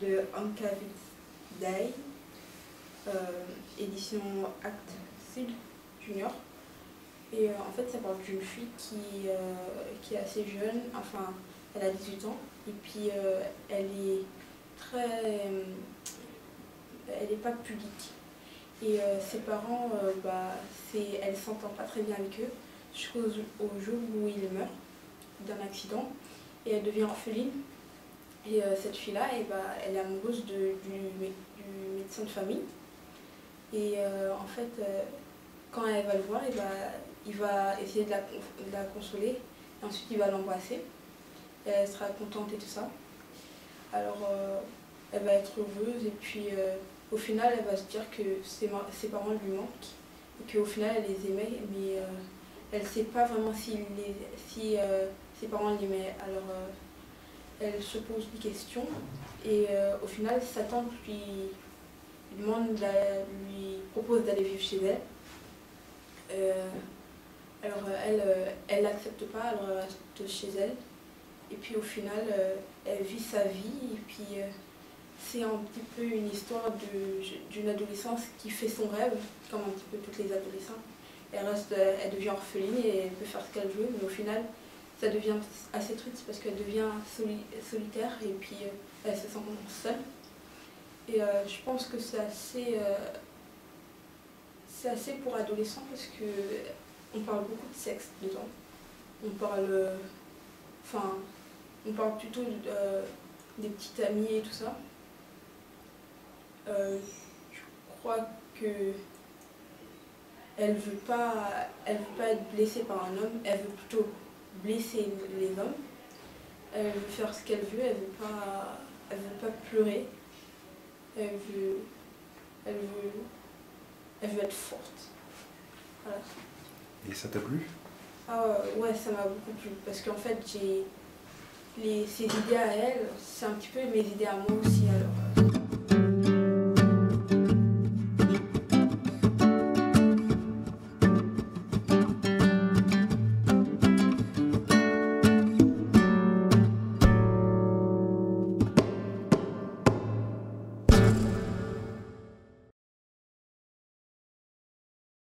de Anka Day, édition Actes Sud Junior. Et en fait, ça parle d'une fille qui est assez jeune, enfin, elle a 18 ans, et puis elle est pas pudique. Et ses parents, elle s'entend pas très bien avec eux, jusqu'au jour où il meurt d'un accident, et elle devient orpheline. Et cette fille-là, elle est amoureuse du médecin de famille. Et en fait, quand elle va le voir, il va essayer de la consoler. Et ensuite, il va l'embrasser. Elle sera contente et tout ça. Alors, elle va être heureuse. Et puis, au final, elle va se dire que ses parents lui manquent. Et qu'au final, elle les aimait. Mais elle ne sait pas vraiment si ses parents l'aimaient. Alors, elle se pose des questions. Et au final, sa tante lui propose d'aller vivre chez elle. Alors elle n'accepte pas, alors elle reste chez elle. Et puis au final, elle vit sa vie. Et puis c'est un petit peu une histoire d'une adolescence qui fait son rêve, comme un petit peu toutes les adolescentes. Elle devient orpheline et elle peut faire ce qu'elle veut, mais au final, ça devient assez triste parce qu'elle devient solitaire et puis elle se sent seule. Et je pense que c'est assez pour adolescents parce que on parle beaucoup de sexe dedans. On parle plutôt des petites amies et tout ça. Je crois que elle veut pas être blessée par un homme, elle veut plutôt blesser les hommes. Elle veut faire ce qu'elle veut, elle veut pas pleurer. Elle veut être forte. Voilà. Et ça t'a plu? Ah ouais, ça m'a beaucoup plu. Parce qu'en fait, ses idées à elle, c'est un petit peu mes idées à moi aussi. Alors,